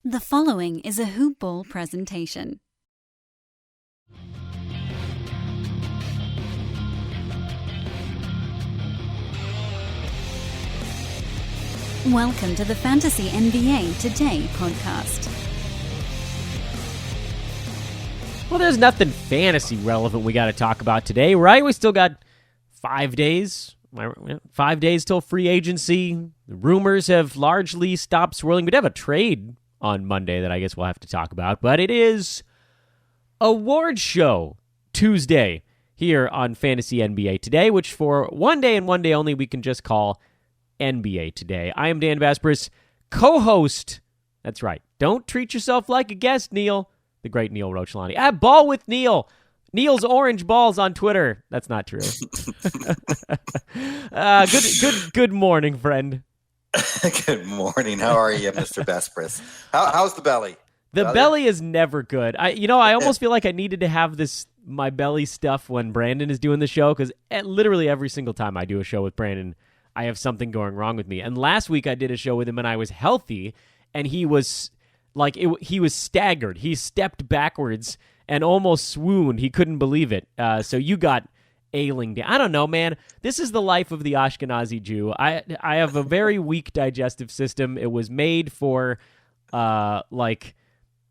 The following is a Hoop Ball presentation. Welcome to the Fantasy NBA Today podcast. Well, there's nothing fantasy relevant we got to talk about today, right? We still got 5 days. 5 days till free agency. The rumors have largely stopped swirling. We'd have a trade on Monday that I guess we'll have to talk about, but it is award show Tuesday here on Fantasy NBA Today, which for one day and one day only we can just call NBA Today. I am Dan Besbris, co-host. That's right. Don't treat yourself like a guest, Neil. The great Neil Rochlani. At Ball with Neil. Neil's Orange Balls on Twitter. That's not true. Good morning, friend. Good morning. How are you, Mr. Besbris? How's the belly? The belly is never good. I almost feel like I needed to have my belly stuff when Brandon is doing the show, because literally every single time I do a show with Brandon, I have something going wrong with me. And last week I did a show with him and I was healthy, and he was he was staggered. He stepped backwards and almost swooned. He couldn't believe it. So you got ailing down. I don't know, man. This is the life of the Ashkenazi Jew. I have a very weak digestive system. It was made for, I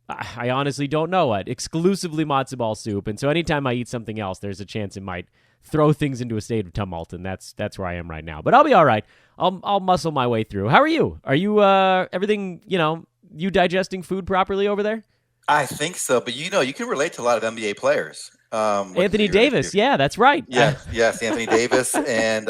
honestly don't know what. Exclusively matzo ball soup. And so anytime I eat something else, there's a chance it might throw things into a state of tumult. And that's where I am right now. But I'll be all right. I'll muscle my way through. How are you? Are you, everything, you digesting food properly over there? I think so. But you can relate to a lot of NBA players. Anthony Davis, yeah, that's right. Yes, Anthony Davis and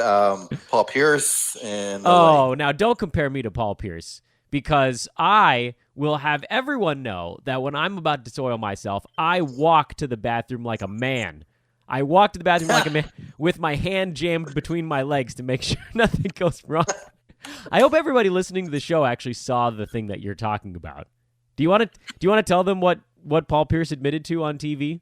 Paul Pierce. And now don't compare me to Paul Pierce, because I will have everyone know that when I'm about to soil myself, I walk to the bathroom like a man. I walk to the bathroom like a man with my hand jammed between my legs to make sure nothing goes wrong. I hope everybody listening to the show actually saw the thing that you're talking about. Do you want to tell them what Paul Pierce admitted to on TV?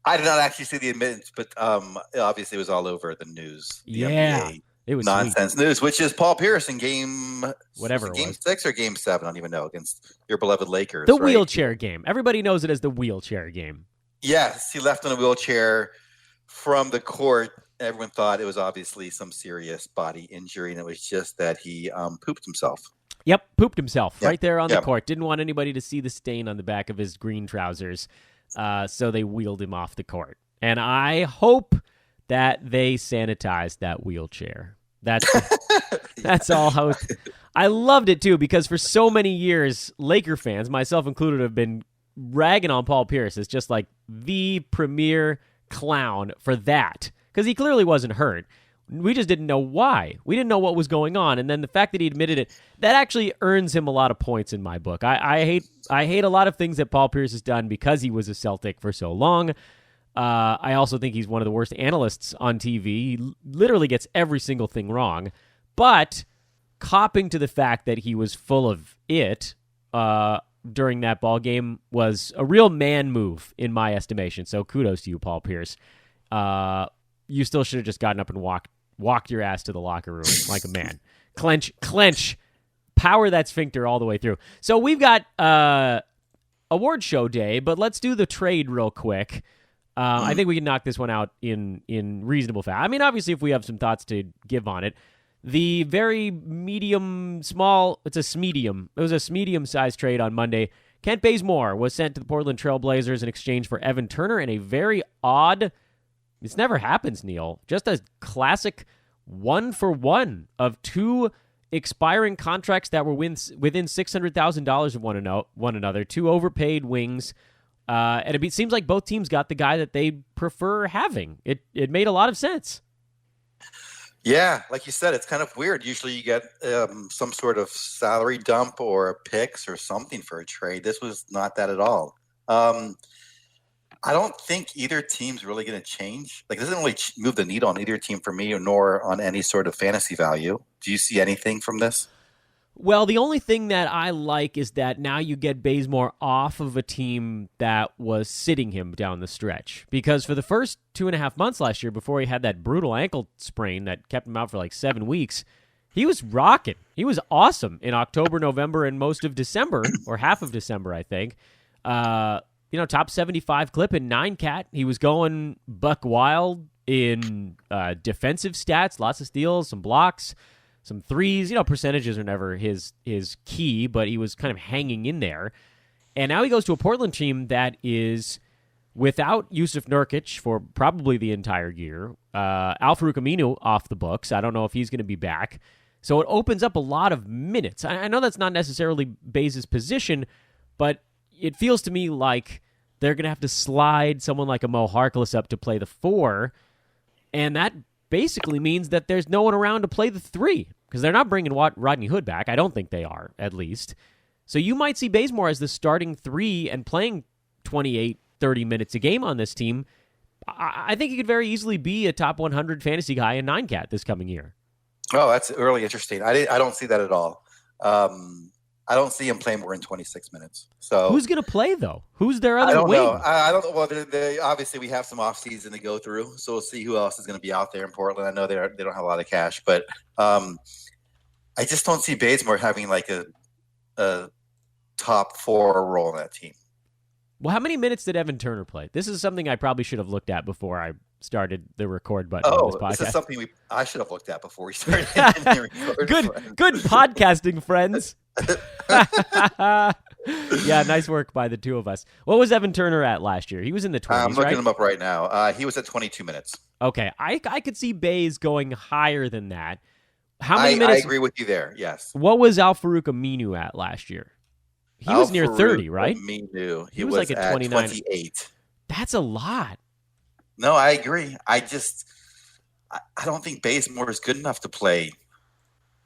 I did not actually see the admittance, but obviously it was all over the news. NBA it was nonsense sweet. News, which is Paul Pierce in game 6 or game 7, I don't even know, against your beloved Lakers. The wheelchair game. Everybody knows it as the wheelchair game. Yes, he left on a wheelchair from the court. Everyone thought it was obviously some serious body injury, and it was just that he pooped himself. Yep, pooped himself right there on the court. Didn't want anybody to see the stain on the back of his green trousers. So they wheeled him off the court. And I hope that they sanitized that wheelchair. That's all. I loved it, too, because for so many years, Laker fans, myself included, have been ragging on Paul Pierce as just like the premier clown for that, because he clearly wasn't hurt. We just didn't know why. We didn't know what was going on. And then the fact that he admitted it, that actually earns him a lot of points in my book. I hate a lot of things that Paul Pierce has done because he was a Celtic for so long. I also think he's one of the worst analysts on TV. He literally gets every single thing wrong. But copping to the fact that he was full of it during that ball game was a real man move in my estimation. So kudos to you, Paul Pierce. You still should have just gotten up and walked your ass to the locker room like a man. Clench, power that sphincter all the way through. So we've got award show day, but let's do the trade real quick. I think we can knock this one out in reasonable fashion. I mean, obviously, if we have some thoughts to give on it. The very small, it's a smedium. It was a smedium-sized trade on Monday. Kent Bazemore was sent to the Portland Trail Blazers in exchange for Evan Turner in a very odd... This never happens, Neil. Just a classic 1-for-1 of two expiring contracts that were within $600,000 of one another. Two overpaid wings. And it seems like both teams got the guy that they prefer having. It made a lot of sense. Yeah, like you said, it's kind of weird. Usually you get some sort of salary dump or picks or something for a trade. This was not that at all. I don't think either team's really going to change. Like, it doesn't really move the needle on either team for me, nor on any sort of fantasy value. Do you see anything from this? Well, the only thing that I like is that now you get Bazemore off of a team that was sitting him down the stretch. Because for the first 2.5 months last year, before he had that brutal ankle sprain that kept him out for like 7 weeks, He was rocking. He was awesome in October, November, and most of December, or half of December, I think. Top 75 clip in 9-cat. He was going buck wild in defensive stats, lots of steals, some blocks, some threes. Percentages are never his key, but he was kind of hanging in there. And now he goes to a Portland team that is without Yusuf Nurkic for probably the entire year. Al-Farouq Aminu off the books. I don't know if he's going to be back. So it opens up a lot of minutes. I know that's not necessarily Baze's position, but it feels to me like they're going to have to slide someone like a Mo Harkless up to play the 4, and that basically means that there's no one around to play the 3, because they're not bringing Rodney Hood back. I don't think they are, at least. So you might see Bazemore as the starting 3 and playing 28, 30 minutes a game on this team. I think he could very easily be a top 100 fantasy guy in 9-cat this coming year. Oh, that's really interesting. I don't see that at all. I don't see him playing more than 26 minutes. So who's going to play, though? Who's their other wing? I don't know. Well, obviously we have some offseason to go through, so we'll see who else is going to be out there in Portland. I know they don't have a lot of cash, but I just don't see Bazemore having like a top 4 role in that team. Well, how many minutes did Evan Turner play? This is something I probably should have looked at before I started the record button on this podcast. This is something I should have looked at before we started. Good podcasting, friends. Yeah, nice work by the two of us. What was Evan Turner at last year? He was in the 20s, I'm looking him up right now. He was at 22 minutes. Okay, I could see Baze going higher than that. How many minutes? I agree with you there, yes. What was Al-Farouq Aminu at last year? He was near 30, right? Aminu. He was like at 29. 28. That's a lot. No, I agree. I don't think Bazemore is good enough to play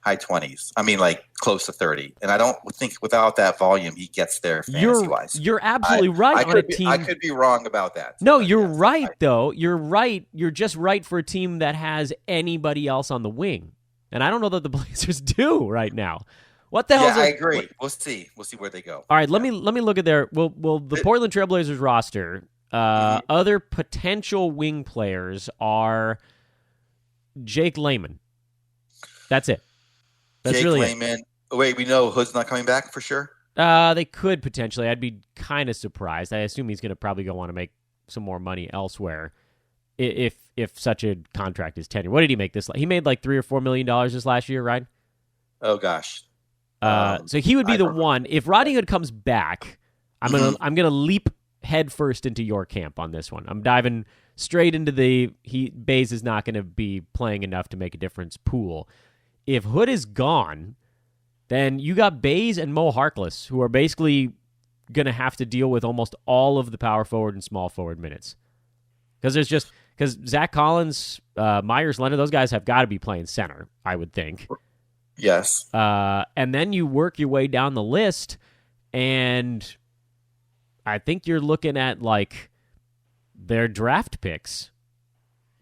high 20s. I mean, like close to 30. And I don't think without that volume he gets there fantasy-wise. You're absolutely right. I could be wrong about that. No, you're right, though. You're right. You're just right for a team that has anybody else on the wing. And I don't know that the Blazers do right now. What the hell? Yeah, I agree. We'll see where they go. All right, let me look at their the Portland Trailblazers roster. Other potential wing players are Jake Layman. That's it. That's Jake really Layman. Wait, we know Hood's not coming back for sure? They could potentially. I'd be kind of surprised. I assume he's going to probably go want to make some more money elsewhere if such a contract is tenured. What did he make this? He made like $3 or $4 million this last year, right? Oh gosh. So he would be the one. If Rodney Hood comes back, I'm gonna leap head first into your camp on this one. I'm diving straight into Baze is not going to be playing enough to make a difference pool. If Hood is gone, then you got Baze and Mo Harkless, who are basically going to have to deal with almost all of the power forward and small forward minutes. Because Zach Collins, Myers Leonard, those guys have got to be playing center, I would think. Yes. And then you work your way down the list, and I think you're looking at like their draft picks,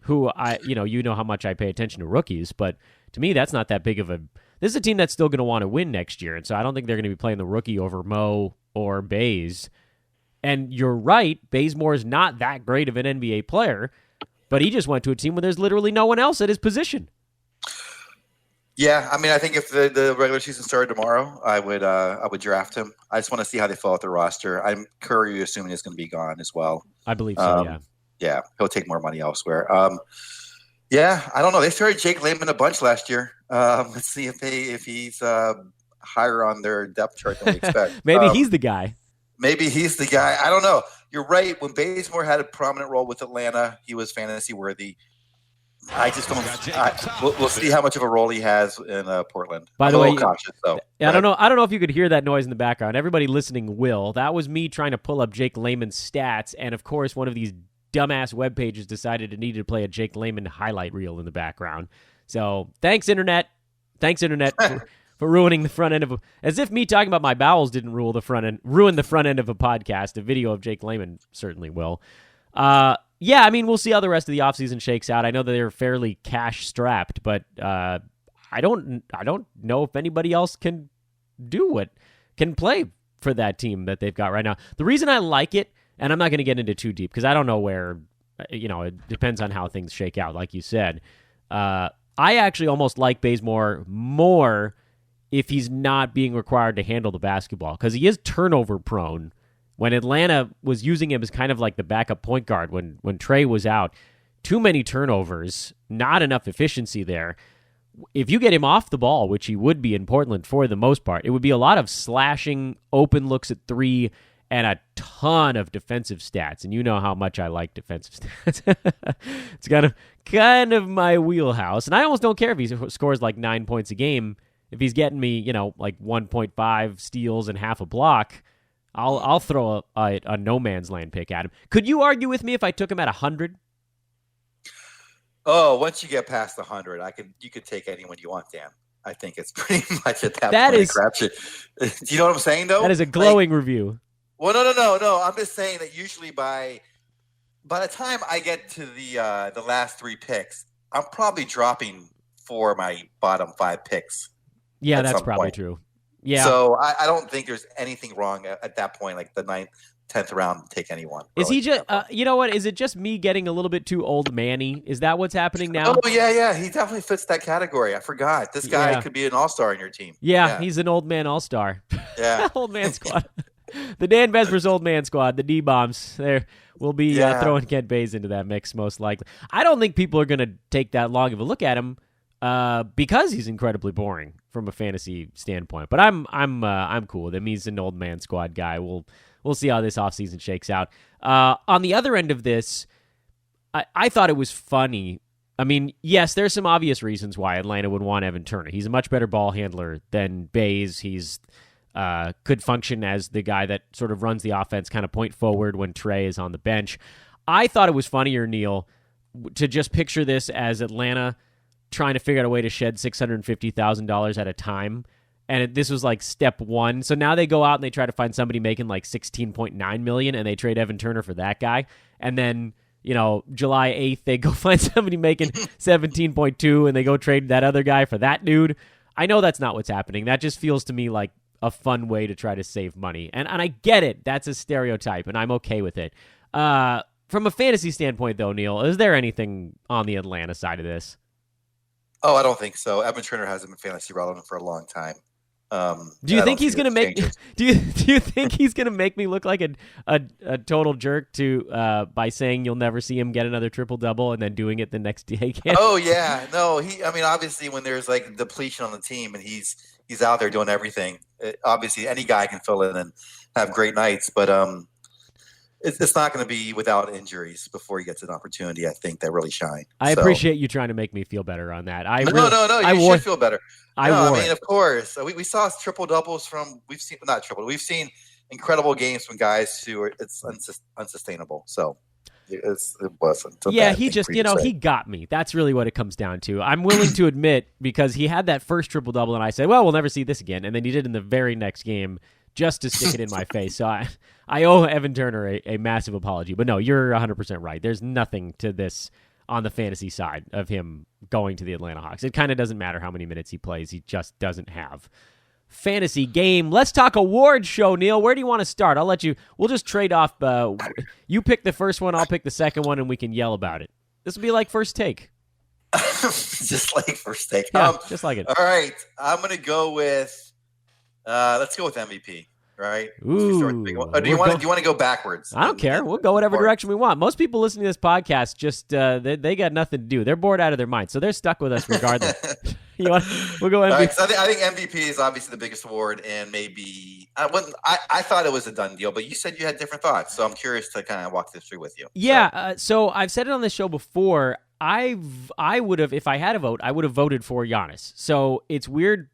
who you know how much I pay attention to rookies, but to me that's not that big of a. This is a team that's still going to want to win next year, and so I don't think they're going to be playing the rookie over Mo or Baze. And you're right, Bazemore is not that great of an NBA player, but he just went to a team where there's literally no one else at his position. Yeah, I mean, I think if the regular season started tomorrow, I would draft him. I just want to see how they fill out the roster. I'm Curry, assuming is going to be gone as well. I believe so. Yeah. Yeah, he'll take more money elsewhere. Yeah, I don't know. They started Jake Layman a bunch last year. Let's see if he's higher on their depth chart than we expect. Maybe he's the guy. Maybe he's the guy. I don't know. You're right. When Bazemore had a prominent role with Atlanta, he was fantasy worthy. I just don't. We'll see how much of a role he has in Portland. By the way, cautious, though. I don't know if you could hear that noise in the background. Everybody listening will. That was me trying to pull up Jake Layman's stats, and of course, one of these dumbass web pages decided it needed to play a Jake Layman highlight reel in the background. So thanks, internet. For ruining the front end of as if me talking about my bowels didn't ruin the front end of a podcast. A video of Jake Layman certainly will. Yeah, I mean, we'll see how the rest of the offseason shakes out. I know that they're fairly cash strapped, but I don't know if anybody else can play for that team that they've got right now. The reason I like it, and I'm not going to get into too deep because I don't know where, it depends on how things shake out, like you said. I I actually almost like Bazemore more if he's not being required to handle the basketball, because he is turnover prone. When Atlanta was using him as kind of like the backup point guard when Trey was out, too many turnovers, not enough efficiency there. If you get him off the ball, which he would be in Portland for the most part, it would be a lot of slashing, open looks at three, and a ton of defensive stats. And you know how much I like defensive stats. It's kind of my wheelhouse. And I almost don't care if he scores like 9 points a game. If he's getting me, like 1.5 steals and half a block, I'll throw a no man's land pick at him. Could you argue with me if I took him at 100? Oh, once you get past 100, you could take anyone you want, Dan. I think it's pretty much at that point. Crapshoot. Do you know what I'm saying, though? That is a glowing review. Well, no. I'm just saying that usually by the time I get to the last 3 picks, I'm probably dropping for my bottom 5 picks. Yeah, that's probably true. Yeah. So I don't think there's anything wrong at that point, like the 9th, 10th round, take anyone. Is he just, you know what? Is it just me getting a little bit too old manny? Is that what's happening now? Oh, yeah. He definitely fits that category. I forgot. This guy could be an all-star in your team. Yeah, he's an old man all-star. Yeah. Old man squad. The Dan Besbris old man squad, the D-bombs. There will be throwing Kent Baze into that mix, most likely. I don't think people are going to take that long of a look at him because he's incredibly boring from a fantasy standpoint. But I'm cool with him. He's an old man squad guy. We'll see how this offseason shakes out. On the other end of this, I thought it was funny. I mean, yes, there's some obvious reasons why Atlanta would want Evan Turner. He's a much better ball handler than Baze. He's could function as the guy that sort of runs the offense, kind of point forward when Trey is on the bench. I thought it was funnier, Neil, to just picture this as Atlanta trying to figure out a way to shed $650,000 at a time. And this was like step 1. So now they go out and they try to find somebody making like $16.9 million, and they trade Evan Turner for that guy. And then, July 8th, they go find somebody making 17.2, and they go trade that other guy for that dude. I know that's not what's happening. That just feels to me like a fun way to try to save money. And I get it. That's a stereotype, and I'm okay with it. From a fantasy standpoint, though, Neil, is there anything on the Atlanta side of this? Oh, I don't think so. Evan Turner hasn't been fantasy relevant for a long time. Do you think he's going to make? Do you think he's going to make me look like a total jerk by saying you'll never see him get another triple double and then doing it the next day again? Oh yeah, no. Obviously, when there's like depletion on the team and he's out there doing everything, obviously any guy can fill in and have great nights, but it's not going to be without injuries before he gets an opportunity, I think, that really shine. I appreciate you trying to make me feel better on that. No. You should feel better. Of course. We saw triple doubles we've seen incredible games from guys who it's unsustainable. So it wasn't. He got me. That's really what it comes down to. I'm willing to admit, because he had that first triple double and I said, well, we'll never see this again. And then he did in the very next game, just to stick it in my face. So I owe Evan Turner a massive apology. But no, you're 100% right. There's nothing to this on the fantasy side of him going to the Atlanta Hawks. It kind of doesn't matter how many minutes he plays. He just doesn't have fantasy game. Let's talk awards show, Neil. Where do you want to start? I'll let you. We'll just trade off. You pick the first one, I'll pick the second one, and we can yell about it. This will be like First Take. Just like First Take. Yeah, just like it. All right. I'm going to go with let's go with MVP, right? Ooh. Do you want to go backwards? I don't care. We'll go whatever direction we want. Most people listening to this podcast just they got nothing to do. They're bored out of their mind, so they're stuck with us regardless. We'll go MVP. Right, so I think MVP is obviously the biggest award, and maybe I thought it was a done deal, but you said you had different thoughts, so I'm curious to kind of walk this through with you. Yeah. So I've said it on this show before. I would have, if I had a vote, I would have voted for Giannis. So it's weird.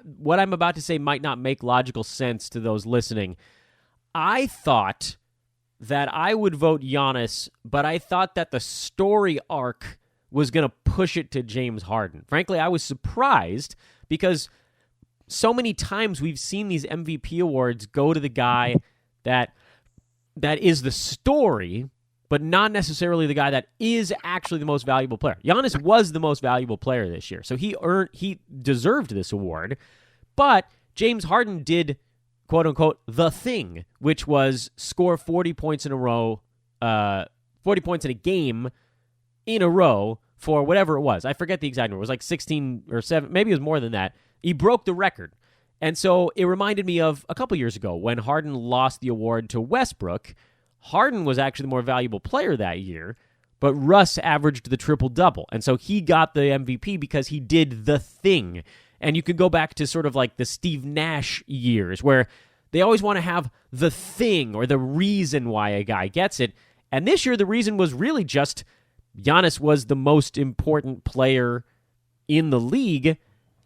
What I'm about to say might not make logical sense to those listening. I thought that I would vote Giannis, but I thought that the story arc was going to push it to James Harden. Frankly, I was surprised because so many times we've seen these MVP awards go to the guy that is the story, but not necessarily the guy that is actually the most valuable player. Giannis was the most valuable player this year, so he deserved this award. But James Harden did, quote unquote, the thing, which was score 40 points in a row, 40 points in a game in a row for whatever it was. I forget the exact number. It was like 16 or 7. Maybe it was more than that. He broke the record. And so it reminded me of a couple years ago when Harden lost the award to Westbrook. Harden was actually the more valuable player that year, but Russ averaged the triple-double. And so he got the MVP because he did the thing. And you can go back to sort of like the Steve Nash years where they always want to have the thing or the reason why a guy gets it. And this year, the reason was really just Giannis was the most important player in the league,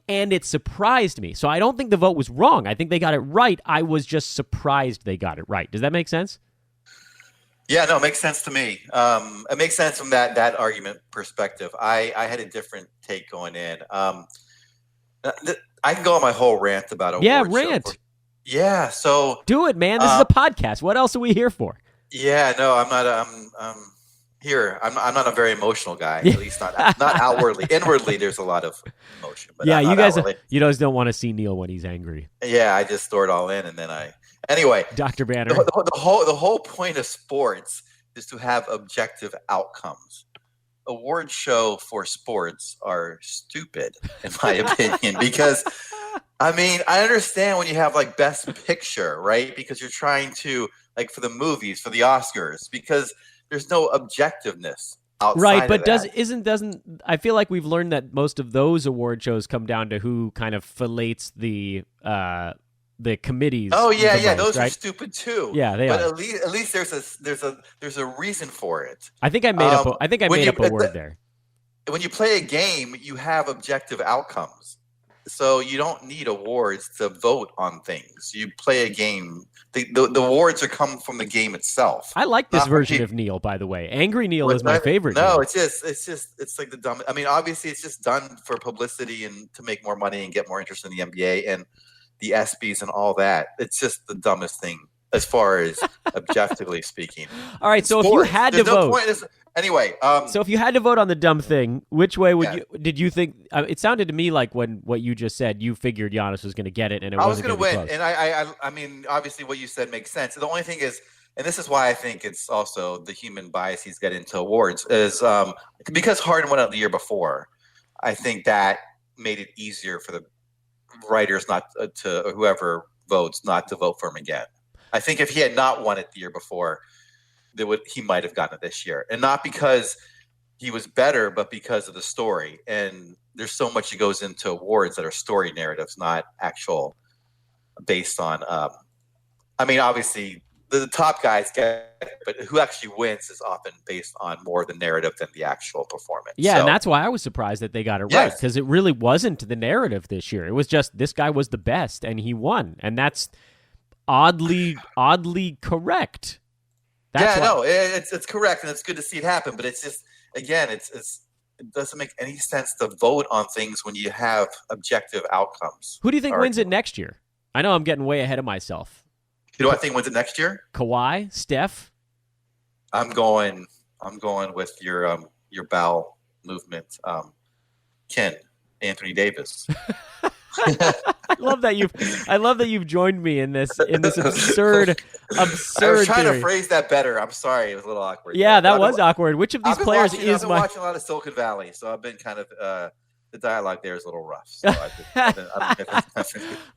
and it surprised me. So I don't think the vote was wrong. I think they got it right. I was just surprised they got it right. Does that make sense? Yeah, no, it makes sense to me. It makes sense from that argument perspective. I had a different take going in. I can go on my whole rant about awards. Yeah, rant. Yeah, so do it, man. This is a podcast. What else are we here for? Yeah, no, I'm not. I'm here. I'm not a very emotional guy. At least not outwardly. Inwardly, there's a lot of emotion. But yeah, you guys don't want to see Neil when he's angry. Yeah, I just throw it all in, and then anyway. Dr. Banner. The whole point of sports is to have objective outcomes. Award show for sports are stupid, in my opinion, because I mean, I understand when you have like best picture, right? Because you're trying to like for the movies, for the Oscars, because there's no objectiveness outside right, but of that. doesn't I feel like we've learned that most of those award shows come down to who kind of fillets the committees. Oh yeah, yeah, those right? are stupid too. Yeah, they but are. At least there's a reason for it. I think I made up. I think I made up a word there. When you play a game, you have objective outcomes, so you don't need awards to vote on things. You play a game. The awards are come from the game itself. I like this version of Neil, by the way. Angry Neil is my favorite. No, Neil. it's like the dumb. I mean, obviously, it's just done for publicity and to make more money and get more interest in the NBA and the ESPYs and all that. It's just the dumbest thing as far as objectively speaking. All right, so sports, if you had to vote. Anyway, so if you had to vote on the dumb thing, which way did you think? It sounded to me like when what you just said, you figured Giannis was going to get it, and I was going to win. Close. And I mean, obviously, what you said makes sense. The only thing is, and this is why I think it's also the human biases get into awards is because Harden went out the year before. I think that made it easier for the writers not to or whoever votes not to vote for him again. I think if he had not won it the year before, he might have gotten it this year, and not because he was better, but because of the story. And there's so much that goes into awards that are story narratives, not actual based on. I mean, obviously the top guys get it, but who actually wins is often based on more the narrative than the actual performance. Yeah, and that's why I was surprised that they got it right, because it really wasn't the narrative this year. It was just this guy was the best and he won, and that's oddly correct. It's correct, and it's good to see it happen. But it's just, again, it doesn't make any sense to vote on things when you have objective outcomes. Who do you think wins it next year? I know I'm getting way ahead of myself. Who do I think wins it next year? Kawhi, Steph. I'm going with your bowel movement, Anthony Davis. I love that you've joined me in this absurd. I was trying to phrase that better. I'm sorry, it was a little awkward. Yeah, that was awkward. Which of these players I've been watching a lot of Silicon Valley, so I've been kind of the dialogue there is a little rough. So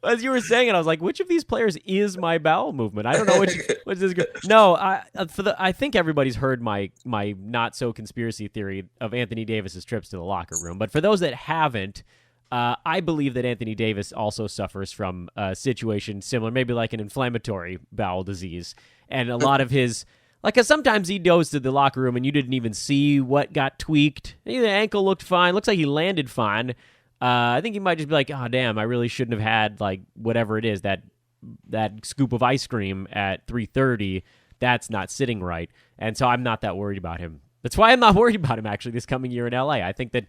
as you were saying it, I was like, which of these players is my bowel movement? I don't know which is good. No, I think everybody's heard my not so conspiracy theory of Anthony Davis's trips to the locker room. But for those that haven't. I believe that Anthony Davis also suffers from a situation similar, maybe like an inflammatory bowel disease. And a lot of his, because sometimes he goes to the locker room and you didn't even see what got tweaked. The ankle looked fine. Looks like he landed fine. I think he might just be like, oh, damn, I really shouldn't have had, like, whatever it is, that scoop of ice cream at 3:30. That's not sitting right. And so I'm not that worried about him. That's why I'm not worried about him, actually, this coming year in L.A. I think that...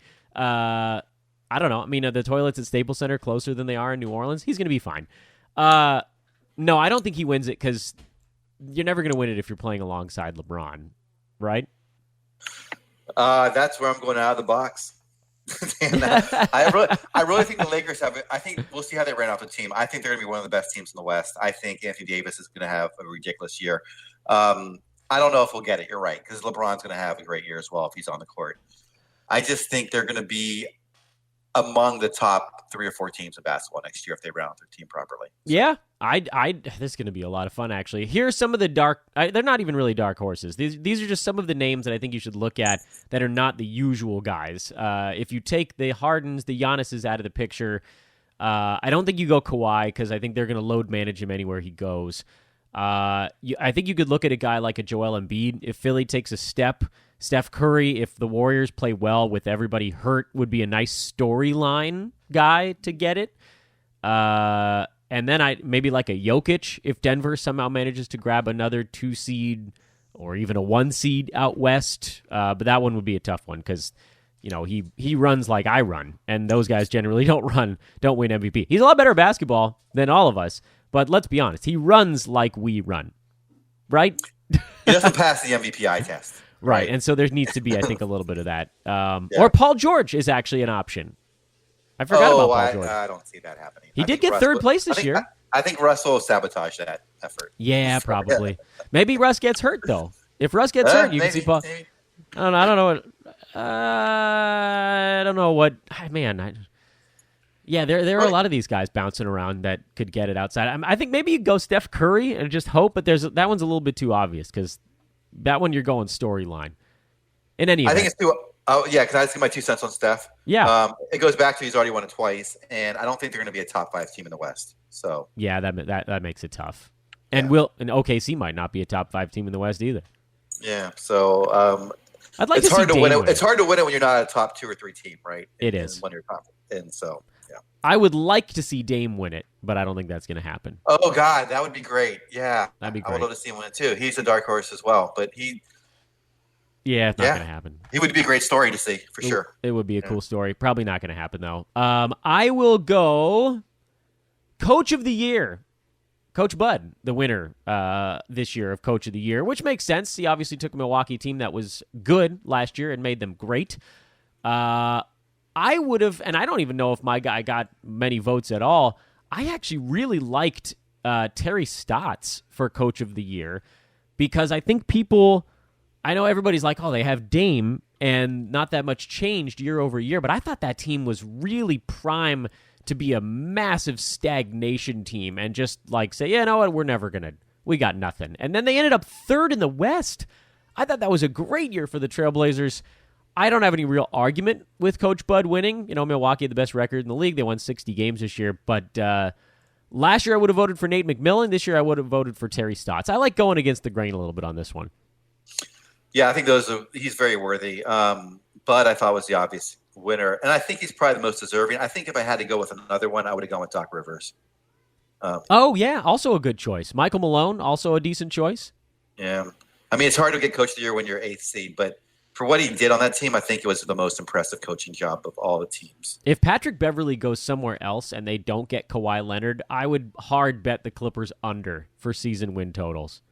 I don't know. I mean, are the toilets at Staples Center closer than they are in New Orleans? He's going to be fine. No, I don't think he wins it because you're never going to win it if you're playing alongside LeBron, right? That's where I'm going out of the box. I really think the Lakers have it. I think we'll see how they ran off the team. I think they're going to be one of the best teams in the West. I think Anthony Davis is going to have a ridiculous year. I don't know if we'll get it. You're right, because LeBron's going to have a great year as well if he's on the court. I just think they're going to be among the top 3 or 4 teams in basketball next year if they round out their team properly. So. Yeah, this is going to be a lot of fun, actually. Here's some of the they're not even really dark horses. These are just some of the names that I think you should look at that are not the usual guys. If you take the Hardens, the Giannis's out of the picture, I don't think you go Kawhi because I think they're going to load manage him anywhere he goes. I think you could look at a guy like a Joel Embiid. If Philly takes a step, Steph Curry, if the Warriors play well with everybody hurt, would be a nice storyline guy to get it. And then maybe like a Jokic if Denver somehow manages to grab another 2 seed or even a 1 seed out west. But that one would be a tough one because he runs like I run, and those guys generally don't win MVP. He's a lot better at basketball than all of us, but let's be honest, he runs like we run, right? He doesn't pass the MVP eye test. Right, and so there needs to be, I think, a little bit of that. Or Paul George is actually an option. I forgot about Paul George. I don't see that happening. He did get third place this year. I think Russ will sabatage that effort. Yeah, probably. Maybe Russ gets hurt, though. If Russ gets hurt, you can see Paul. Maybe. I don't know. I don't know what. Man, there are a lot of these guys bouncing around that could get it outside. I think maybe you go Steph Curry and just hope, but that one's a little bit too obvious because that one you're going storyline. In any event. I think it's too. Oh yeah, can I just give my 2 cents on Steph? Yeah. It goes back to he's already won it twice, and I don't think they're going to be a top 5 team in the West. So yeah, that makes it tough. And OKC might not be a top 5 team in the West either. Yeah. So I'd like it's to hard see to win it. win It's hard to win it when you're not a top 2 or 3 team, right? It is when you're top. And so yeah. I would like to see Dame win it, but I don't think that's going to happen. Oh God, that would be great. Yeah, that'd be great. I would love to see him win it too. He's a dark horse as well, but yeah, it's not going to happen. He would be a great story to see, for sure. It would be a cool story. Probably not going to happen, though. I will go Coach of the Year. Coach Bud, the winner this year of Coach of the Year, which makes sense. He obviously took a Milwaukee team that was good last year and made them great. I would have, and I don't even know if my guy got many votes at all, I actually really liked Terry Stotts for Coach of the Year because I think I know everybody's like, oh, they have Dame and not that much changed year over year, but I thought that team was really prime to be a massive stagnation team and just like say, yeah, you know what, we got nothing. And then they ended up 3rd in the West. I thought that was a great year for the Trailblazers. I don't have any real argument with Coach Bud winning. Milwaukee had the best record in the league. They won 60 games this year, but last year I would have voted for Nate McMillan. This year I would have voted for Terry Stotts. I like going against the grain a little bit on this one. Yeah, I think he's very worthy. Bud, I thought, was the obvious winner, and I think he's probably the most deserving. I think if I had to go with another one, I would have gone with Doc Rivers. Also a good choice. Michael Malone, also a decent choice. Yeah, I mean, it's hard to get Coach of the Year when you're 8th seed, but for what he did on that team, I think it was the most impressive coaching job of all the teams. If Patrick Beverley goes somewhere else and they don't get Kawhi Leonard, I would hard bet the Clippers under for season win totals.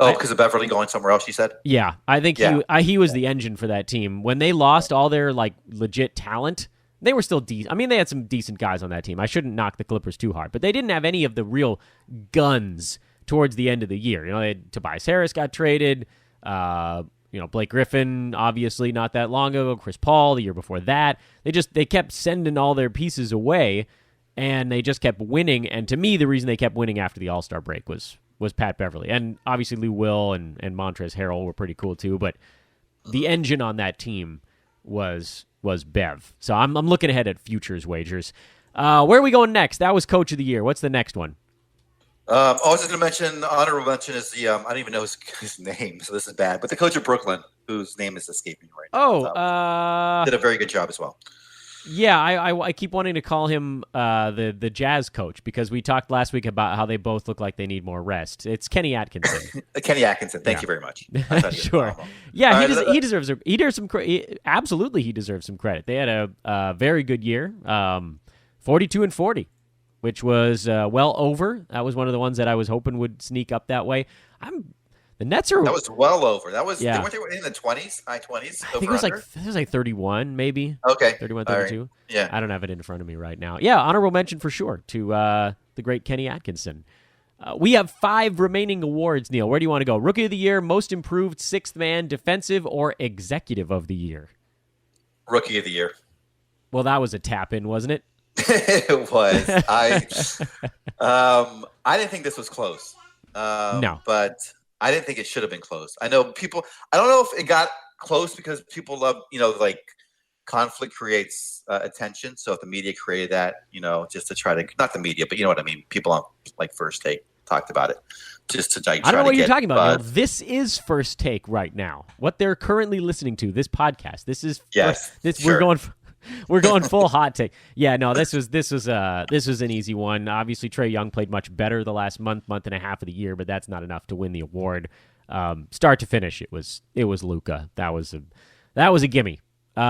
Oh, because of Beverly going somewhere else, you said? Yeah, I think he was the engine for that team. When they lost all their legit talent, they were still decent. I mean, they had some decent guys on that team. I shouldn't knock the Clippers too hard, but they didn't have any of the real guns towards the end of the year. They had Tobias Harris got traded. Blake Griffin, obviously not that long ago. Chris Paul the year before that. They kept sending all their pieces away, and they just kept winning. And to me, the reason they kept winning after the All-Star break was Pat Beverley. And obviously Lou Will and Montrezl Harrell were pretty cool too, but the engine on that team was Bev. So I'm looking ahead at futures wagers. Where are we going next? That was Coach of the Year. What's the next one? I was just going to mention, honorable mention is the, I don't even know his name, so this is bad, but the coach of Brooklyn, whose name is escaping right now. Did a very good job as well. Yeah, I keep wanting to call him the Jazz coach because we talked last week about how they both look like they need more rest. It's Kenny Atkinson. Kenny Atkinson, thank you very much. Sure. Yeah, he deserves some credit. Absolutely, he deserves some credit. They had a very good year, 42-40, which was well over. That was one of the ones that I was hoping would sneak up that way. The Nets are. That was well over. That was. Yeah. Weren't they in the 20s, high 20s? I think it was like 31, maybe. Okay. 31, 32. Right. Yeah. I don't have it in front of me right now. Yeah, honorable mention for sure to the great Kenny Atkinson. We have 5 remaining awards, Neil. Where do you want to go? Rookie of the Year, Most Improved, Sixth Man, Defensive, or Executive of the Year? Rookie of the year. Well, that was a tap-in, wasn't it? It was. I didn't think this was close. No. But I didn't think it should have been close. I know people – I don't know if it got close because people love, like conflict creates attention. So if the media created that, just to try to – not the media, but you know what I mean. People on like First Take talked about it. Just to try I don't know what you're talking about. Neil. This is First Take right now. What they're currently listening to, this podcast. This is sure. We're going full hot take. Yeah, no, this was an easy one. Obviously, Trae Young played much better the last month and a half of the year, but that's not enough to win the award. Start to finish, it was Luka. That was a gimme. The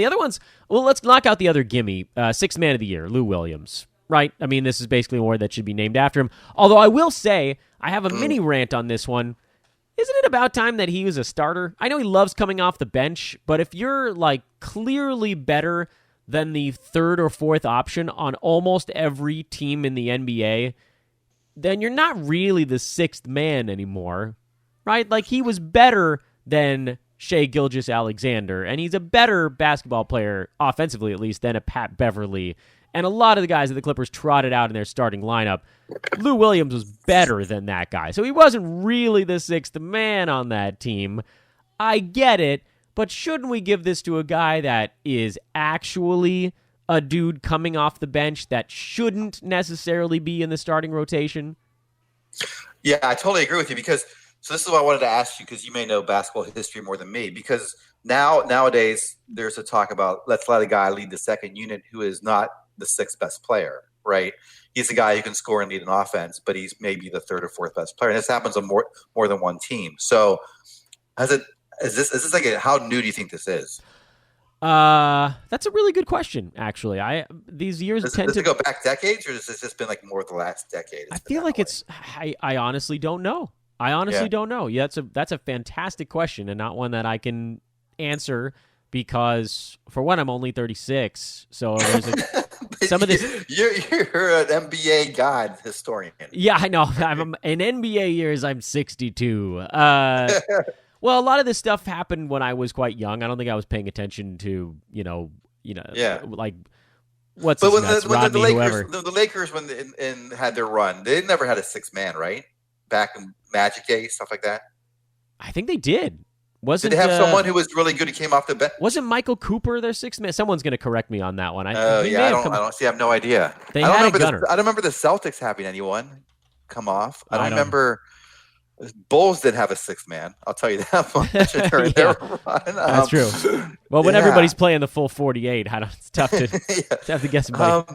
other ones. Well, let's knock out the other gimme. Sixth Man of the Year, Lou Williams. Right? I mean, this is basically an award that should be named after him. Although I will say, I have a mini rant on this one. Isn't it about time that he was a starter? I know he loves coming off the bench, but if you're clearly better than the third or fourth option on almost every team in the NBA, then you're not really the sixth man anymore, right? He was better than Shai Gilgeous-Alexander, and he's a better basketball player, offensively at least, than a Pat Beverly. And a lot of the guys that the Clippers trotted out in their starting lineup, Lou Williams was better than that guy. So he wasn't really the sixth man on that team. I get it, but shouldn't we give this to a guy that is actually a dude coming off the bench that shouldn't necessarily be in the starting rotation? Yeah, I totally agree with you so this is what I wanted to ask you because you may know basketball history more than me because nowadays there's a talk about let's let a guy lead the second unit who is not the sixth best player, right? He's a guy who can score and lead an offense, but he's maybe the third or fourth best player. And this happens on more than one team. So is this how new do you think this is? That's a really good question, actually. These years does tend to it go back decades, or has this just been more of the last decade? I feel like I honestly don't know. Don't know. Yeah, that's a fantastic question and not one that I can answer because, for one, I'm only 36, so there's some of this. You're an NBA god historian. Yeah, I know. In NBA years, I'm 62. Well, a lot of this stuff happened when I was quite young. I don't think I was paying attention to, what's but his nuts, Rodney, whoever. The Lakers, when they had their run, they never had a sixth man, right? Back in Magic days, stuff like that. I think they did. Did they have someone who was really good who came off the bench? Wasn't Michael Cooper their sixth man? Someone's going to correct me on that one. I have no idea. I don't remember the Celtics having anyone come off. I don't remember. Bulls didn't have a sixth man. I'll tell you that much during their run. That's true. Well, when everybody's playing the full 48, it's tough to guess somebody.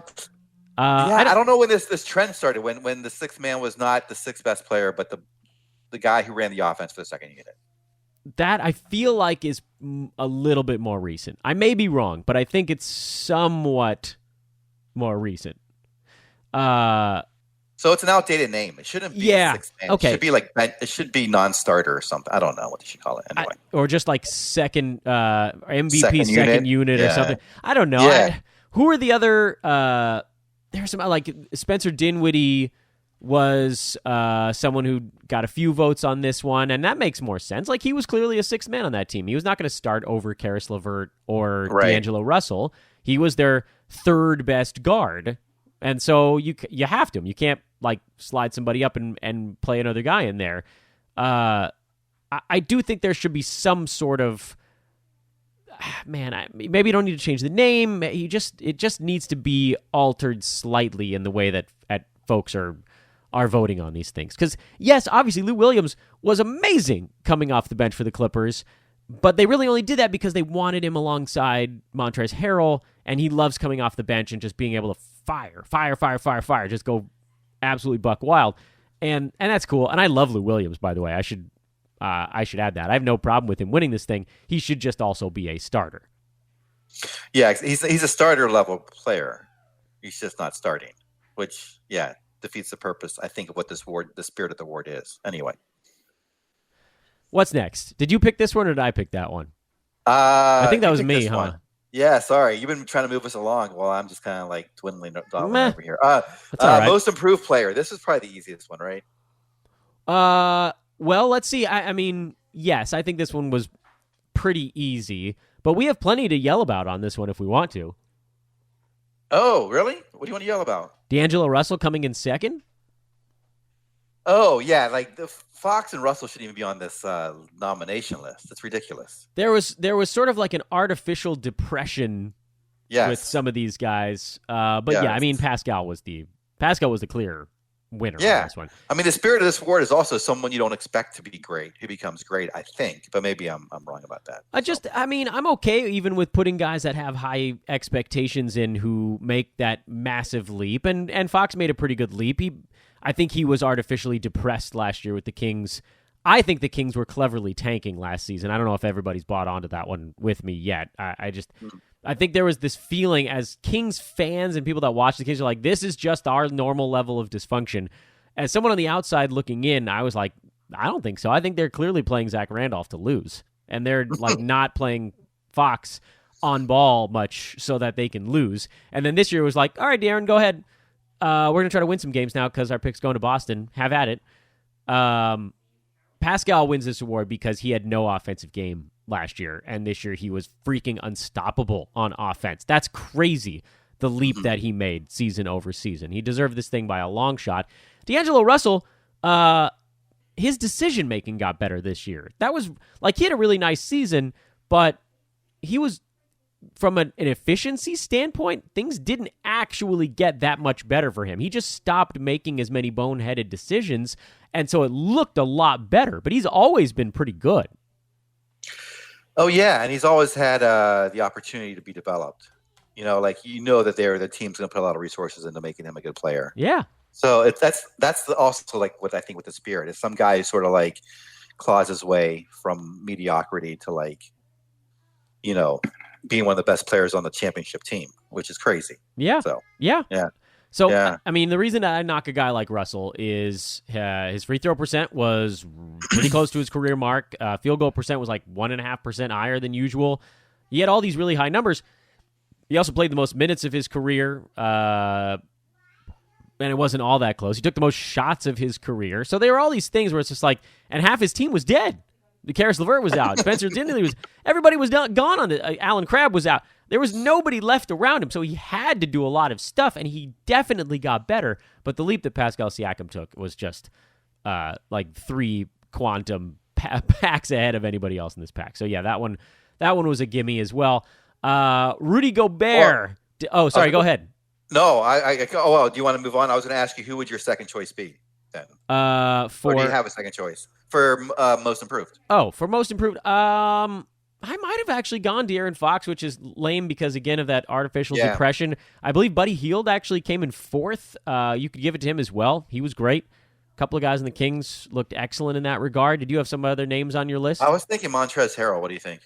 I don't know when this trend started. When the sixth man was not the sixth best player, but the guy who ran the offense for the second unit. That I feel like is a little bit more recent. I may be wrong, but I think it's somewhat more recent. So it's an outdated name. It shouldn't be sixth man. Okay. It should be non-starter or something. I don't know what they should call it anyway. Or just second MVP second unit or something. I don't know. Yeah. Who are the other? There's some Spencer Dinwiddie was someone who got a few votes on this one, and that makes more sense. He was clearly a sixth man on that team. He was not going to start over Karis LeVert or D'Angelo Russell. He was their third best guard, and so you have to. You can't slide somebody up and play another guy in there. I do think there should be some sort of maybe you don't need to change the name. It just needs to be altered slightly in the way that folks are voting on these things. Because, yes, obviously Lou Williams was amazing coming off the bench for the Clippers, but they really only did that because they wanted him alongside Montrezl Harrell, and he loves coming off the bench and just being able to fire, just go absolutely buck wild. And that's cool. And I love Lou Williams, by the way. I should add that. I have no problem with him winning this thing. He should just also be a starter. Yeah, he's a starter level player. He's just not starting, which, defeats the purpose, I think, of what the spirit of the award is. Anyway. What's next? Did you pick this one or did I pick that one? I think that was me, huh? One. Yeah, sorry. You've been trying to move us along while I'm just kind of dwindling over here. That's all right. Most improved player. This is probably the easiest one, right? Well, let's see. I mean, yes, I think this one was pretty easy, but we have plenty to yell about on this one if we want to. Oh, really? What do you want to yell about? D'Angelo Russell coming in second? Oh, yeah. Like the Fox and Russell shouldn't even be on this nomination list. It's ridiculous. There was sort of like an artificial depression with some of these guys. But I mean, Pascal was the clear winner on this one. I mean, the spirit of this award is also someone you don't expect to be great who becomes great, I think. But maybe I'm wrong about that. I'm okay even with putting guys that have high expectations in who make that massive leap. And Fox made a pretty good leap. I think he was artificially depressed last year with the Kings. I think the Kings were cleverly tanking last season. I don't know if everybody's bought onto that one with me yet. I think there was this feeling as Kings fans and people that watch the Kings are like, this is just our normal level of dysfunction. As someone on the outside looking in, I was like, I don't think so. I think they're clearly playing Zach Randolph to lose. And they're like not playing Fox on ball much so that they can lose. And then this year it was like, all right, Darren, go ahead. We're going to try to win some games now because our pick's going to Boston. Have at it. Pascal wins this award because he had no offensive game last year, and this year he was freaking unstoppable on offense. That's crazy, the leap that he made season over season. He deserved this thing by a long shot. D'Angelo Russell, his decision-making got better this year. That was, like, he had a really nice season, but he was, from an efficiency standpoint, things didn't actually get that much better for him. He just stopped making as many boneheaded decisions, and so it looked a lot better, but he's always been pretty good. Oh, yeah, and he's always had the opportunity to be developed. Like, that the team's going to put a lot of resources into making him a good player. Yeah. So that's also like what I think with the spirit is some guy who sort of like claws his way from mediocrity to like, being one of the best players on the championship team, which is crazy. Yeah. So yeah. So, yeah. I mean, the reason that I knock a guy like Russell is his free throw percent was pretty close to his career mark. Field goal percent was like 1.5% higher than usual. He had all these really high numbers. He also played the most minutes of his career, and it wasn't all that close. He took the most shots of his career. So there were all these things where it's just like, and half his team was dead. Karis LeVert was out. Spencer Dinwiddie was. Everybody was gone on the. Alan Crabb was out. There was nobody left around him, so he had to do a lot of stuff, and he definitely got better. But the leap that Pascal Siakam took was just like 3 quantum packs ahead of anybody else in this pack. So yeah, that one was a gimme as well. Rudy Gobert. Sorry, go ahead. No, do you want to move on? I was going to ask you, who would your second choice be then? Or do you have a second choice for most improved? Oh, for most improved. I might have actually gone De'Aaron Fox, which is lame because, again, of that artificial depression. I believe Buddy Hield actually came in 4th. You could give it to him as well. He was great. A couple of guys in the Kings looked excellent in that regard. Did you have some other names on your list? I was thinking Montrezl Harrell. What do you think?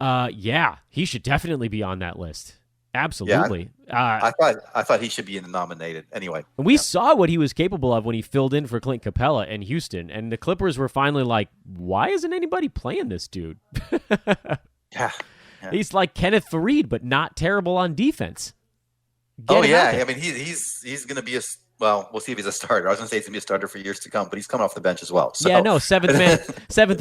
Yeah, he should definitely be on that list. Absolutely. Yeah, I thought he should be nominated anyway. We saw what he was capable of when he filled in for Clint Capella in Houston, and the Clippers were finally like, why isn't anybody playing this dude? Yeah. He's like Kenneth Faried, but not terrible on defense. I mean, he's going to be we'll see if he's a starter. I was going to say he's going to be a starter for years to come, but he's coming off the bench as well. So. Yeah, no, seventh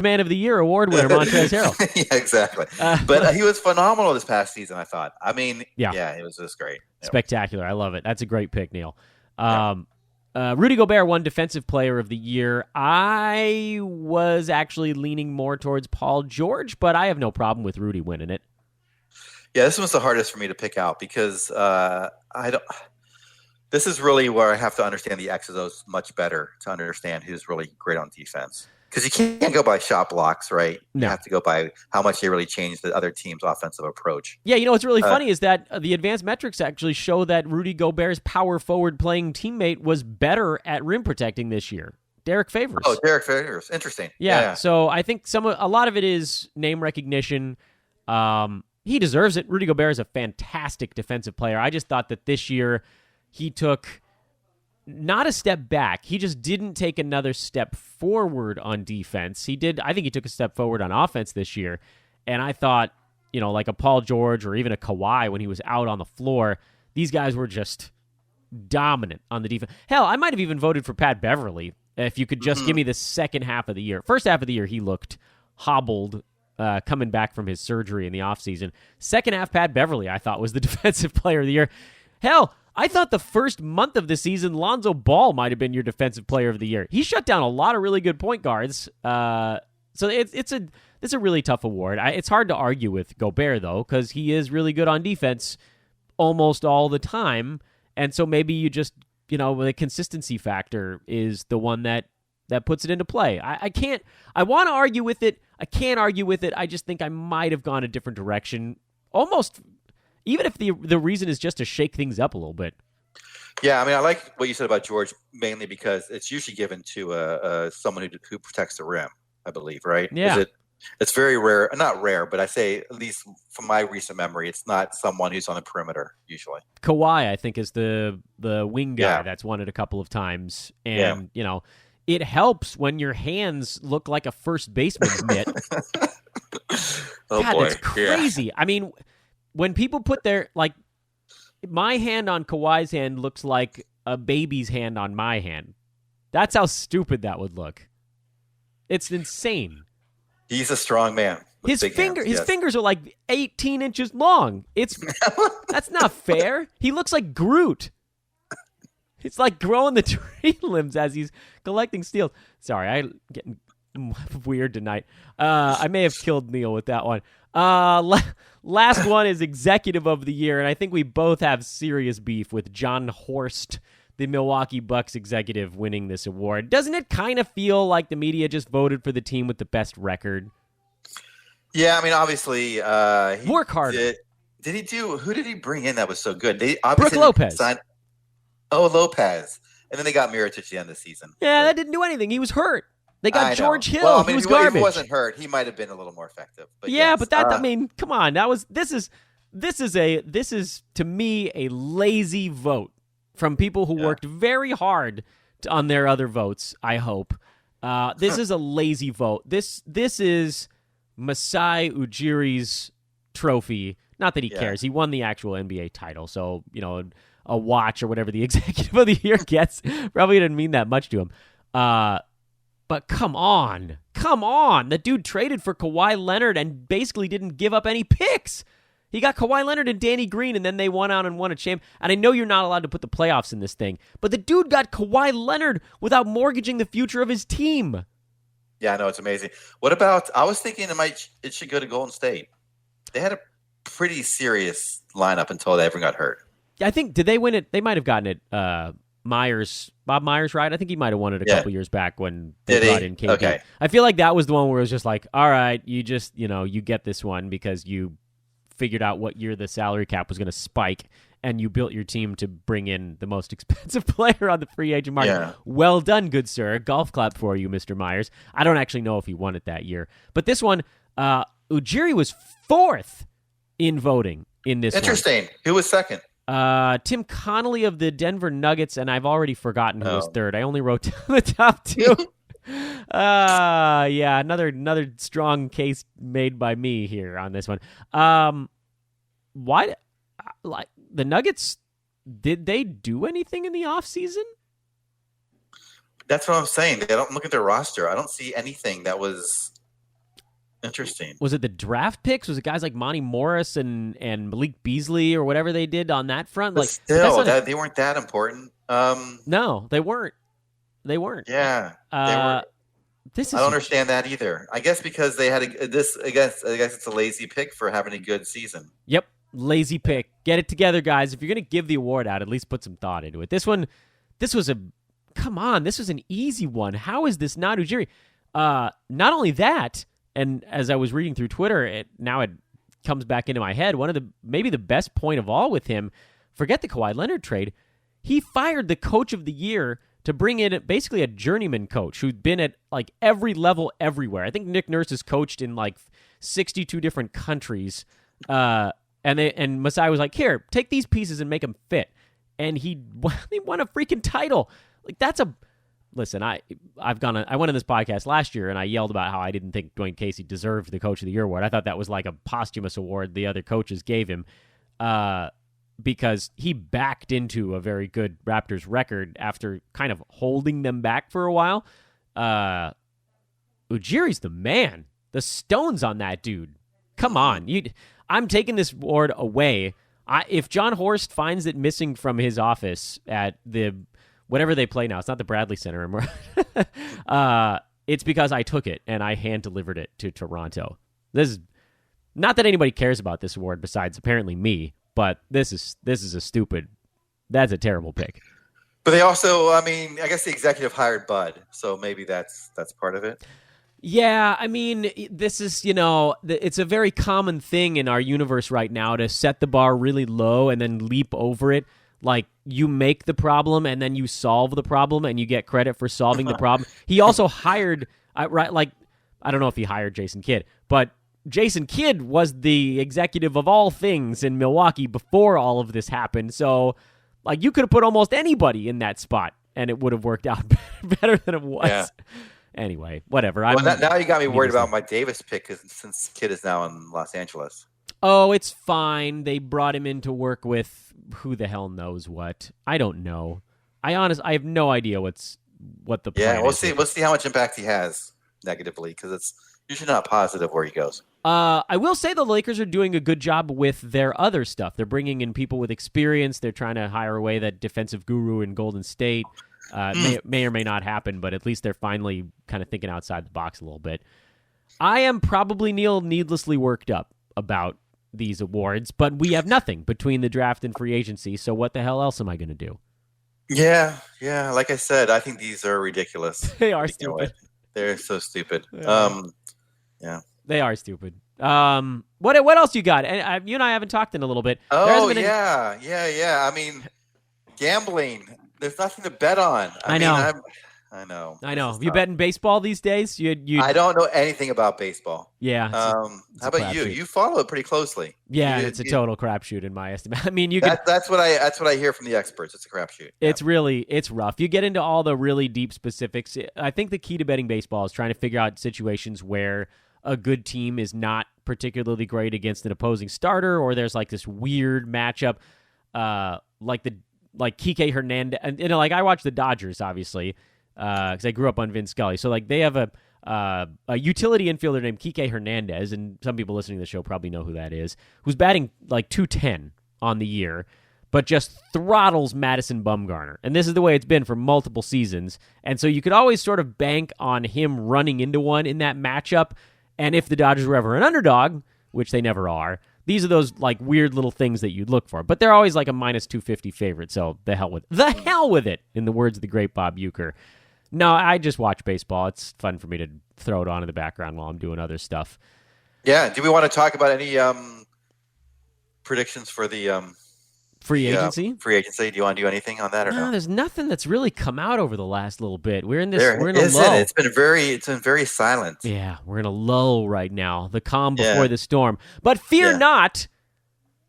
man of the year award winner, Montrezl Harrell. Yeah, exactly. But he was phenomenal this past season, I thought. I mean, it was just great. Spectacular. I love it. That's a great pick, Neil. Rudy Gobert won Defensive Player of the Year. I was actually leaning more towards Paul George, but I have no problem with Rudy winning it. Yeah, this was the hardest for me to pick out because this is really where I have to understand the X's and O's much better to understand who's really great on defense. Because you can't go by shot blocks, right? No. You have to go by how much they really changed the other team's offensive approach. Yeah, what's really funny is that the advanced metrics actually show that Rudy Gobert's power forward playing teammate was better at rim protecting this year. Derek Favors. Oh, Derek Favors. Interesting. Yeah. So I think a lot of it is name recognition. He deserves it. Rudy Gobert is a fantastic defensive player. I just thought that this year he took not a step back. He just didn't take another step forward on defense. I think he took a step forward on offense this year. And I thought, like a Paul George or even a Kawhi when he was out on the floor, these guys were just dominant on the defense. Hell, I might have even voted for Pat Beverly if you could just give me the second half of the year. First half of the year, he looked hobbled coming back from his surgery in the offseason. Second half, Pat Beverly, I thought, was the defensive player of the year. Hell, I thought the first month of the season, Lonzo Ball might have been your defensive player of the year. He shut down a lot of really good point guards. So it's a really tough award. It's hard to argue with Gobert, though, because he is really good on defense almost all the time. And so maybe you just, the consistency factor is the one that puts it into play. I want to argue with it. I can't argue with it. I just think I might have gone a different direction. Almost, even if the reason is just to shake things up a little bit. Yeah, I mean, I like what you said about George, mainly because it's usually given to someone who protects the rim, I believe, right? Yeah. It's very rare, not rare, but I say, at least from my recent memory, it's not someone who's on the perimeter, usually. Kawhi, I think, is the wing guy that's won it a couple of times. And, it helps when your hands look like a first baseman's mitt. Oh, God, boy. it's crazy. Yeah. I mean, when people put my hand on Kawhi's hand looks like a baby's hand on my hand. That's how stupid that would look. It's insane. He's a strong man. His fingers are like 18 inches long. That's not fair. He looks like Groot. It's like growing the tree limbs as he's collecting steals. Sorry, I'm getting weird tonight. I may have killed Neil with that one. Last one is Executive of the Year, and I think we both have serious beef with John Horst, the Milwaukee Bucks executive, winning this award. Doesn't it kind of feel like the media just voted for the team with the best record? Yeah, I mean, obviously, work harder. Who did he bring in that was so good? Brooke Lopez. Lopez. And then they got Mirotic at the end of the season. Yeah, that didn't do anything. He was hurt. They got George Hill. Well, I mean, he was garbage. If he wasn't hurt, he might have been a little more effective. But I mean, come on. This is to me a lazy vote from people who worked very hard on their other votes, I hope. This is a lazy vote. This is Masai Ujiri's trophy. Not that he cares. He won the actual NBA title, so, a watch or whatever the executive of the year gets probably didn't mean that much to him. But come on. The dude traded for Kawhi Leonard and basically didn't give up any picks. He got Kawhi Leonard and Danny Green, and then they went out and won a champ. And I know you're not allowed to put the playoffs in this thing, but the dude got Kawhi Leonard without mortgaging the future of his team. Yeah, I know, it's amazing. What about, I was thinking it should go to Golden State. They had a pretty serious lineup until they ever got hurt. I think, did they win it? They might have gotten it, Bob Myers, right? I think he might have won it a couple years back when they brought in KD. Okay. I feel like that was the one where it was just like, all right, you just, you get this one because you figured out what year the salary cap was going to spike, and you built your team to bring in the most expensive player on the free agent market. Yeah. Well done, good sir. Golf clap for you, Mr. Myers. I don't actually know if he won it that year. But this one, Ujiri was fourth in voting in this Interesting. one. Who was second? Tim Connolly of the Denver Nuggets, and I've already forgotten who was third. I only wrote down the top two. Another strong case made by me here on this one. Why, like the Nuggets? Did they do anything in the offseason? That's what I'm saying. They don't look at their roster. I don't see anything that was interesting. Was it the draft picks? Was it guys like Monty Morris and Malik Beasley or whatever they did on that front? But like, still, they weren't that important. No, they weren't. Yeah, they were. I don't understand that either. I guess because they had this. I guess it's a lazy pick for having a good season. Yep, lazy pick. Get it together, guys. If you're gonna give the award out, at least put some thought into it. This was an easy one. How is this not Ujiri? Not only that, and as I was reading through Twitter, it comes back into my head. One of maybe the best point of all with him. Forget the Kawhi Leonard trade. He fired the coach of the year to bring in basically a journeyman coach who'd been at like every level everywhere. I think Nick Nurse has coached in like 62 different countries. And Masai was like, here, take these pieces and make them fit. And he won a freaking title. Like listen, I went on this podcast last year and I yelled about how I didn't think Dwayne Casey deserved the Coach of the Year award. I thought that was like a posthumous award the other coaches gave him. Because he backed into a very good Raptors record after kind of holding them back for a while. Ujiri's the man. the stones on that dude. Come on. I'm taking this award away. If John Horst finds it missing from his office at the whatever they play now, it's not the Bradley Center anymore. It's because I took it and I hand delivered it to Toronto. This is not that anybody cares about this award besides apparently me, but this is that's a terrible pick. But they also, I guess the executive hired Bud, so maybe that's part of it. Yeah, this is, it's a very common thing in our universe right now to set the bar really low and then leap over it. Like, you make the problem and then you solve the problem and you get credit for solving the problem. He also hired, I don't know if he hired Jason Kidd, but Jason Kidd was the executive of all things in Milwaukee before all of this happened. So, like, you could have put almost anybody in that spot and it would have worked out better than it was. Yeah. Anyway, whatever. Now you got me worried about my Davis pick since Kidd is now in Los Angeles. Oh, it's fine. They brought him in to work with who the hell knows what. I don't know. I have no idea what the plan is. Yeah, we'll see how much impact he has negatively because it's usually not positive where he goes. I will say the Lakers are doing a good job with their other stuff. They're bringing in people with experience. They're trying to hire away that defensive guru in Golden State. May or may not happen, but at least they're finally kind of thinking outside the box a little bit. I am probably, Neil, needlessly worked up about these awards, but we have nothing between the draft and free agency, so what the hell else am I going to do? Yeah, like I said, I think these are ridiculous. They are stupid. They're so stupid. Yeah. They are stupid. What else you got? And you and I haven't talked in a little bit. Oh, yeah. Gambling. There's nothing to bet on. I know. You betting baseball these days? I don't know anything about baseball. Yeah. How about you? You follow it pretty closely. Yeah, it's a total crapshoot in my estimate. That's what I hear from the experts. It's a crapshoot. It's rough. You get into all the really deep specifics. I think the key to betting baseball is trying to figure out situations where a good team is not particularly great against an opposing starter, or there's like this weird matchup, like Kike Hernandez, and like I watch the Dodgers obviously because I grew up on Vin Scully. So like they have a utility infielder named Kike Hernandez, and some people listening to the show probably know who that is, who's batting like .210 on the year, but just throttles Madison Bumgarner. And this is the way it's been for multiple seasons. And so you could always sort of bank on him running into one in that matchup. And if the Dodgers were ever an underdog, which they never are, these are those like weird little things that you'd look for. But they're always like a minus 250 favorite, so the hell with it, in the words of the great Bob Uecker. No, I just watch baseball. It's fun for me to throw it on in the background while I'm doing other stuff. Yeah. Do we want to talk about any predictions for the free agency? Free agency. Do you want to do anything on that or no? There's nothing that's really come out over the last little bit. We're in a lull. It's been very silent. Yeah, we're in a lull right now. The calm before the storm. But fear not,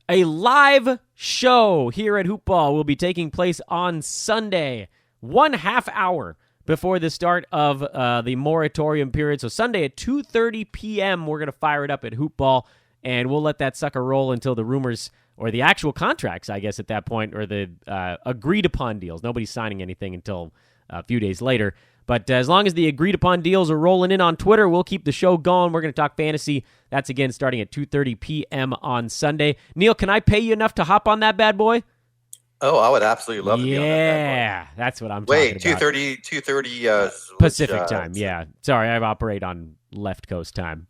a live show here at Hoop Ball will be taking place on Sunday, 1/2 hour before the start of the moratorium period. So Sunday at 2:30 p.m., we're going to fire it up at Hoop Ball, and we'll let that sucker roll until the rumors, or the actual contracts, I guess, at that point, or the agreed-upon deals. Nobody's signing anything until a few days later. But as long as the agreed-upon deals are rolling in on Twitter, we'll keep the show going. We're going to talk fantasy. That's, again, starting at 2:30 p.m. on Sunday. Neil, can I pay you enough to hop on that bad boy? Oh, I would absolutely love to be on that bad boy. That's what I'm talking about. Wait, 2:30 Pacific time, yeah. Sorry, I operate on left coast time.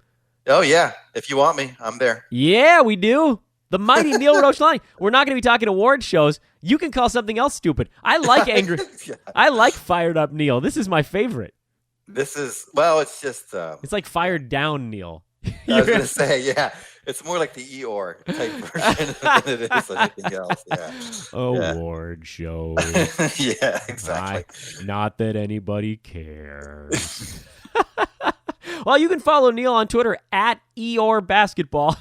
Oh, yeah. If you want me, I'm there. Yeah, we do. The mighty Neil Rochlani. We're not going to be talking award shows. You can call something else stupid. I like angry. I like fired up Neil. This is my favorite. It's just... it's like fired down Neil. I was going to say, yeah. It's more like the Eeyore type version than it is anything else. Yeah. Award show. Yeah, exactly. Not that anybody cares. Well, you can follow Neil on Twitter at Eeyore Basketball.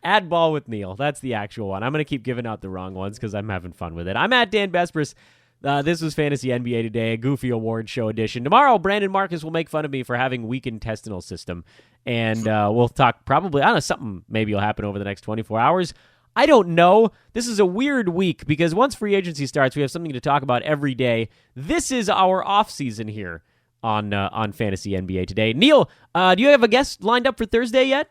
At Ball with Neil. That's the actual one. I'm going to keep giving out the wrong ones because I'm having fun with it. I'm at Dan Besbris. This was Fantasy NBA Today, a goofy award show edition. Tomorrow, Brandon Marcus will make fun of me for having weak intestinal system. And we'll talk probably, I don't know, something maybe will happen over the next 24 hours. I don't know. This is a weird week because once free agency starts, we have something to talk about every day. This is our off season here. on Fantasy NBA today. Neil, do you have a guest lined up for Thursday yet?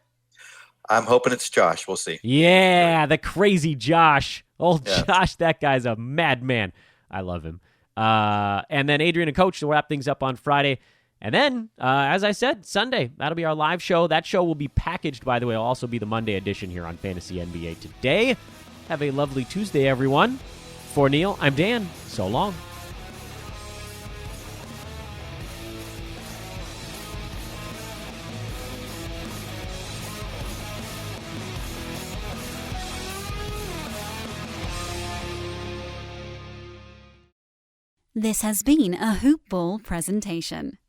I'm hoping it's Josh. We'll see. Yeah, the crazy Josh. Yeah. Josh, that guy's a madman. I love him. And then Adrian and Coach will wrap things up on Friday. And then, as I said, Sunday, that'll be our live show. That show will be packaged, by the way. It'll also be the Monday edition here on Fantasy NBA Today. Have a lovely Tuesday, everyone. For Neil, I'm Dan. So long. This has been a Hoop Ball presentation.